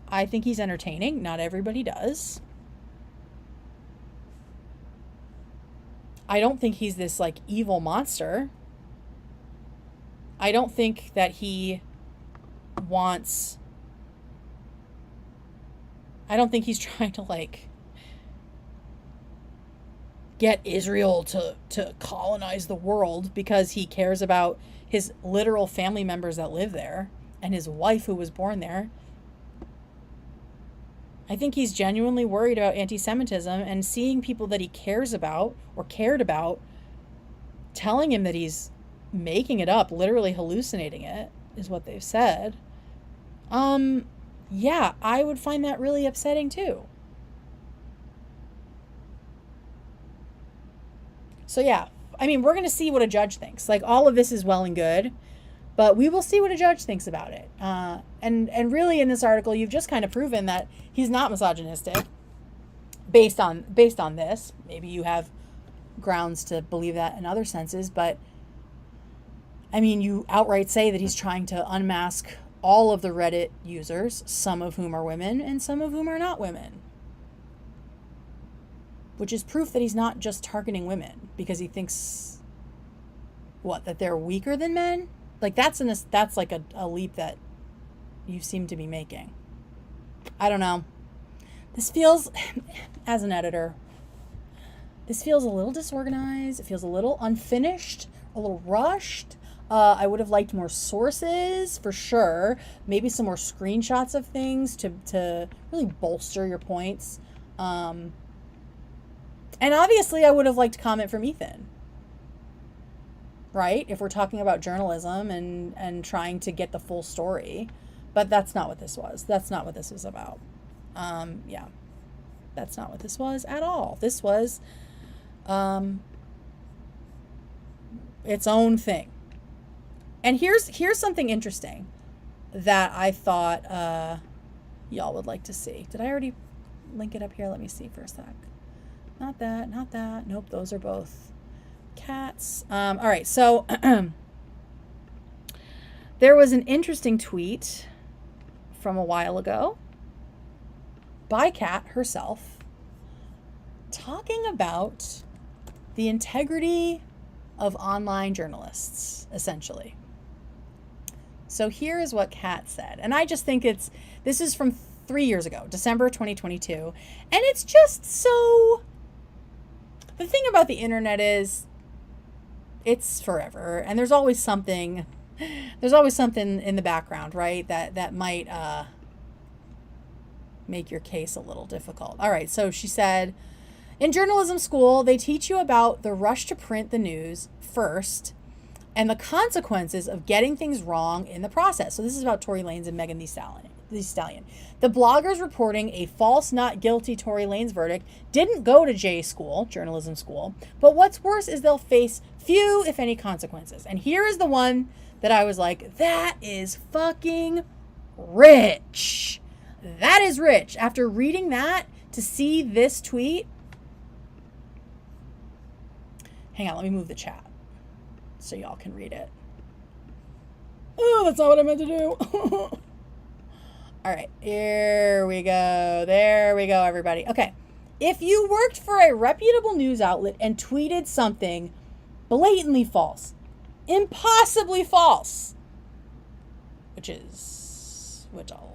A: I think he's entertaining. Not everybody does. I don't think he's this like evil monster. I don't think that he wants... I don't think he's trying to like get Israel to colonize the world because he cares about his literal family members that live there and his wife who was born there. I think he's genuinely worried about anti-Semitism, and seeing people that he cares about or cared about telling him that he's making it up, literally hallucinating it, is what they've said. Yeah, I would find that really upsetting too. So yeah, I mean, we're going to see what a judge thinks. Like, all of this is well and good, but we will see what a judge thinks about it. And really in this article, you've just kind of proven that he's not misogynistic based on this. Maybe you have grounds to believe that in other senses, but I mean, you outright say that he's trying to unmask all of the Reddit users, some of whom are women and some of whom are not women. Which is proof that he's not just targeting women because he thinks, what, that they're weaker than men? Like that's like a leap that you seem to be making. I don't know. This feels, as an editor, this feels a little disorganized. It feels a little unfinished, a little rushed. I would have liked more sources for sure. Maybe some more screenshots of things to really bolster your points. And obviously I would have liked comment from Ethan. Right? If we're talking about journalism and trying to get the full story. But that's not what this was. That's not what this was about. Yeah. That's not what this was at all. This was its own thing. And here's something interesting that I thought y'all would like to see. Did I already link it up here? Let me see for a sec. Not that, not that. Nope, those are both cats. All right, so there was an interesting tweet from a while ago by Kat herself talking about the integrity of online journalists, essentially. So here is what Kat said. And I just think this is from 3 years ago, December 2022. And it's just so, the thing about the internet is it's forever. And there's always something in the background, right? That might make your case a little difficult. All right. So she said, in journalism school, they teach you about the rush to print the news first and the consequences of getting things wrong in the process. So this is about Tory Lanez and Megan Thee Stallion. The bloggers reporting a false not guilty Tory Lanez verdict didn't go to J school, journalism school, but what's worse is they'll face few, if any, consequences. And here is the one that I was like, that is fucking rich. That is rich. After reading that, to see this tweet, hang on, let me move the chat so y'all can read it. Oh, that's not what I meant to do. All right, here we go. There we go, everybody. Okay, if you worked for a reputable news outlet and tweeted something blatantly false, impossibly false, which a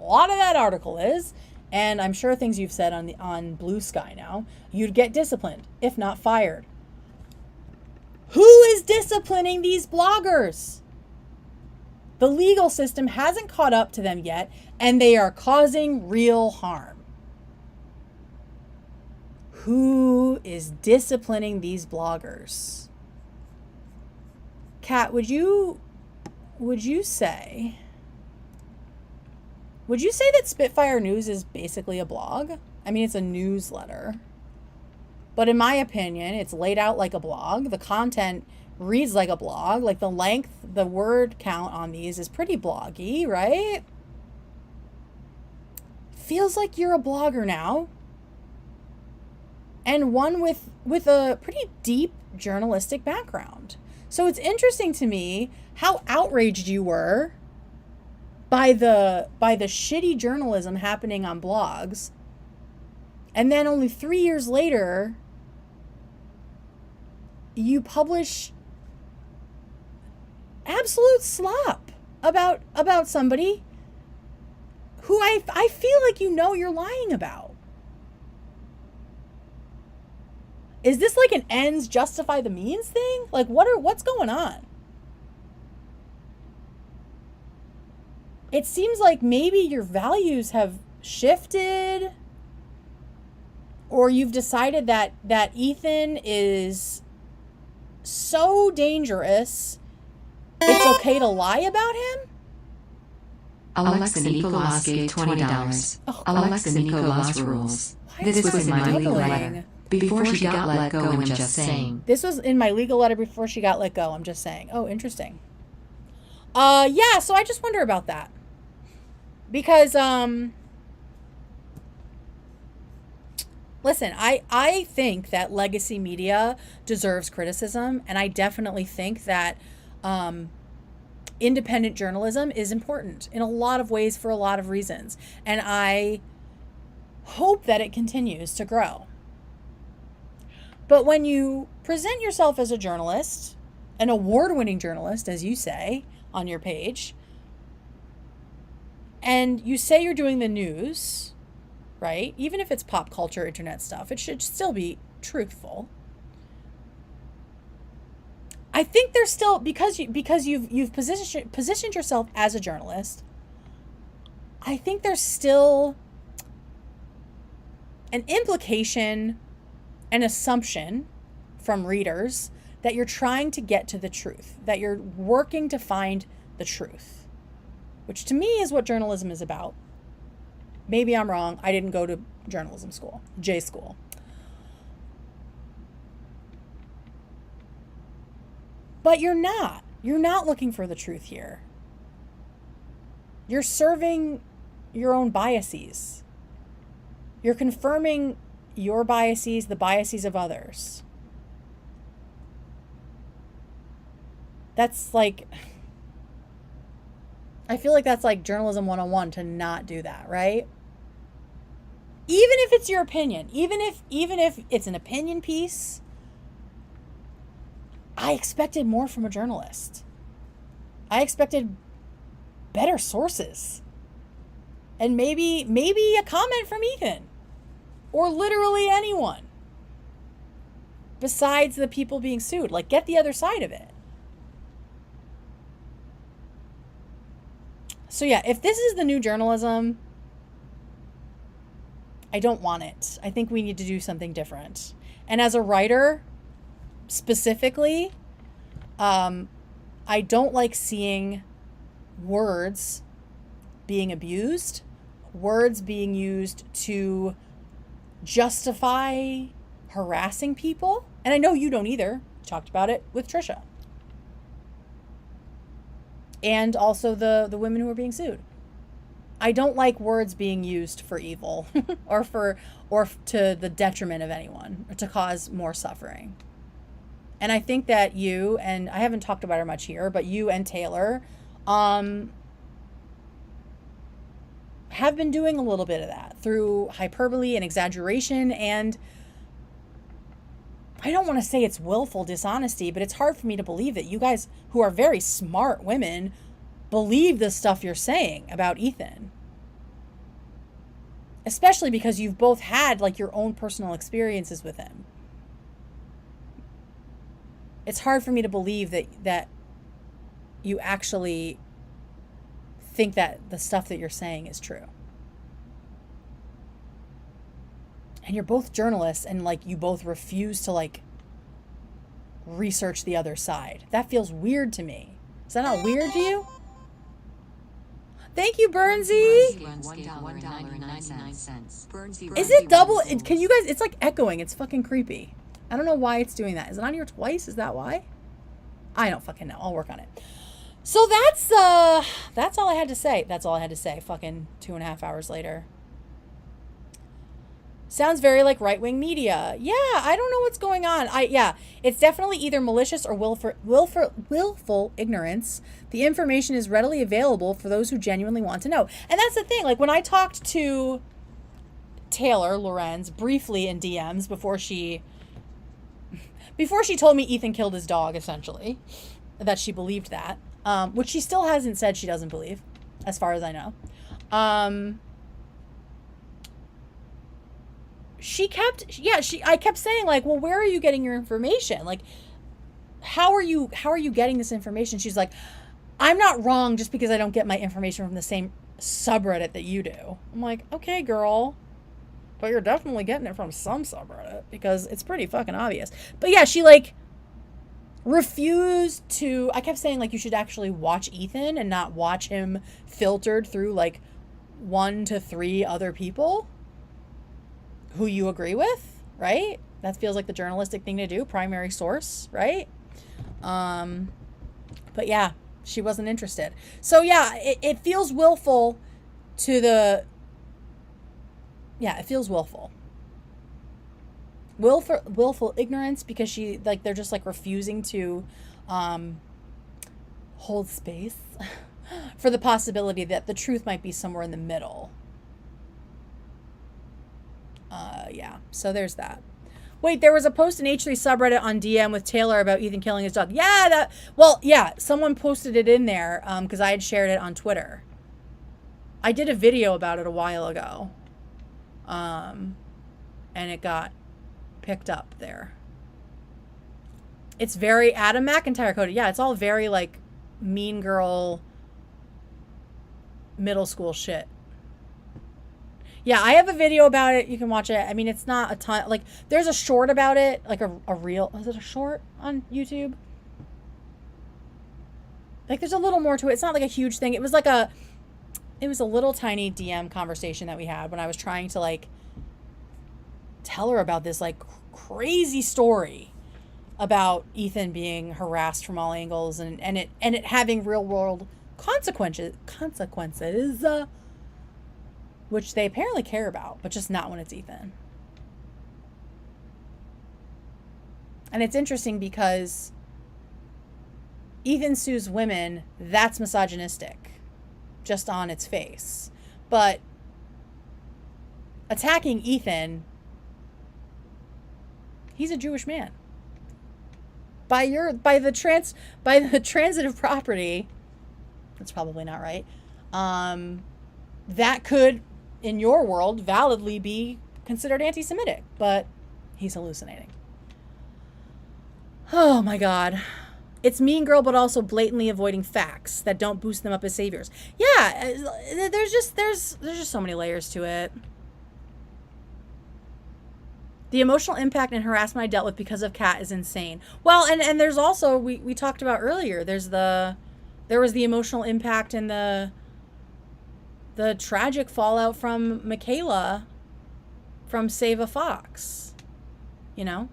A: lot of that article is, and I'm sure things you've said on Blue Sky now, you'd get disciplined, if not fired. Who is disciplining these bloggers? The legal system hasn't caught up to them yet, and they are causing real harm. Who is disciplining these bloggers? Kat, would you say that Spitfire News is basically a blog? I mean, it's a newsletter. But in my opinion, it's laid out like a blog. The content reads like a blog. Like the length, the word count on these is pretty bloggy, right? Feels like you're a blogger now. And one with a pretty deep journalistic background. So it's interesting to me how outraged you were by the shitty journalism happening on blogs. And then only 3 years later, you publish absolute slop about somebody who I feel like you're lying about. Is this like an ends justify the means thing? Like what's going on? It seems like maybe your values have shifted, or you've decided that Ethan is so dangerous, it's okay to lie about him?
B: Alexa Nicolas gave $20.
A: Oh,
B: Alexa Nicolas rules. This was in my legal letter. Before she got let go, I'm just saying.
A: This was in my legal letter before she got let go, I'm just saying. Oh, interesting. Yeah, so I just wonder about that. Because, listen, I think that legacy media deserves criticism, and I definitely think that independent journalism is important in a lot of ways for a lot of reasons. And I hope that it continues to grow. But when you present yourself as a journalist, an award-winning journalist, as you say, on your page. And you say you're doing the news, right? Even if it's pop culture, internet stuff, it should still be truthful. I think there's still, because you've positioned yourself as a journalist, I think there's still an implication, an assumption from readers that you're trying to get to the truth, that you're working to find the truth, which to me is what journalism is about. Maybe I'm wrong. I didn't go to journalism school, J school. But you're not. You're not looking for the truth here. You're serving your own biases. You're confirming your biases, the biases of others. That's like, I feel like that's like journalism 101 to not do that, right? Even if it's your opinion, even if it's an opinion piece, I expected more from a journalist. I expected better sources. And maybe a comment from Ethan. Or literally anyone. Besides the people being sued. Like, get the other side of it. So yeah, if this is the new journalism, I don't want it. I think we need to do something different. And as a writer, specifically, I don't like seeing words being abused, words being used to justify harassing people. And I know you don't either. Talked about it with Trisha. And also the women who are being sued. I don't like words being used for evil or to the detriment of anyone or to cause more suffering. And I think that you, and I haven't talked about her much here, but you and Taylor have been doing a little bit of that through hyperbole and exaggeration. And I don't want to say it's willful dishonesty, but it's hard for me to believe that you guys, who are very smart women, believe the stuff you're saying about Ethan. Especially because you've both had like your own personal experiences with him. It's hard for me to believe that you actually think that the stuff that you're saying is true. And you're both journalists, and like you both refuse to like research the other side. That feels weird to me. Is that not weird to you? Thank you, Burnsy. Is it double? Can you guys? It's like echoing. It's fucking creepy. I don't know why it's doing that. Is it on here twice? Is that why? I don't fucking know. I'll work on it. So that's all I had to say. That's all I had to say. Fucking 2.5 hours later. Sounds very like right-wing media. Yeah, I don't know what's going on. It's definitely either malicious or willful ignorance. The information is readily available for those who genuinely want to know. And that's the thing. Like when I talked to Taylor Lorenz briefly in DMs before she told me Ethan killed his dog, essentially, that she believed that, which she still hasn't said she doesn't believe, as far as I know. I kept saying like, well, where are you getting your information? Like, how are you getting this information? She's like, I'm not wrong just because I don't get my information from the same subreddit that you do. I'm like, okay, girl. But you're definitely getting it from some subreddit because it's pretty fucking obvious. But yeah, she like refused to, I kept saying like you should actually watch Ethan and not watch him filtered through like 1 to 3 other people who you agree with, right? That feels like the journalistic thing to do, primary source, right? But yeah, she wasn't interested. So yeah, it feels willful it feels willful. Willful ignorance because they're just like refusing to hold space for the possibility that the truth might be somewhere in the middle. So there's that. Wait, there was a post in H3 subreddit on DM with Taylor about Ethan killing his dog. Yeah, someone posted it in there because I had shared it on Twitter. I did a video about it a while ago. And it got picked up there. It's very Adam McIntyre coded. Yeah, it's all very like mean girl middle school shit. Yeah, I have a video about it. You can watch it. I mean, it's not a ton. Like, there's a short about it, like a reel. Is it a short on YouTube? Like, there's a little more to it. It's not like a huge thing. It was a little tiny DM conversation that we had when I was trying to like tell her about this like crazy story about Ethan being harassed from all angles and it having real world consequences, which they apparently care about, but just not when it's Ethan. And it's interesting because Ethan sues women, that's misogynistic, just on its face. But attacking Ethan, he's a Jewish man. By the transitive property, that's probably not right. That could, in your world, validly be considered anti-Semitic, but he's hallucinating. Oh my God. It's mean girl, but also blatantly avoiding facts that don't boost them up as saviors. Yeah, there's just so many layers to it. The emotional impact and harassment I dealt with because of Kat is insane. Well, and there's also, we talked about earlier, there was the emotional impact and the tragic fallout from Michaela from Save a Fox, you know?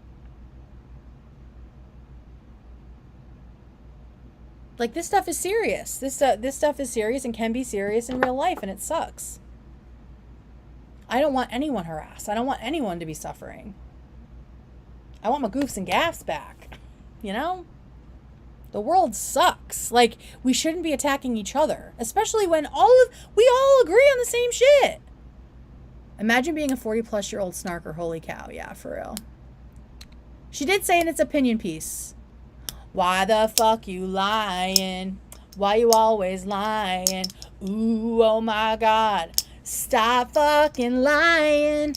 A: Like, this stuff is serious. This stuff is serious and can be serious in real life, and it sucks. I don't want anyone harassed. I don't want anyone to be suffering. I want my goofs and gaffs back, you know? The world sucks. Like, we shouldn't be attacking each other, especially when we all agree on the same shit. Imagine being a 40-plus-year-old snarker. Holy cow. Yeah, for real. She did say in its opinion piece, why the fuck you lying? Why you always lying? Ooh, oh my God. Stop fucking lying.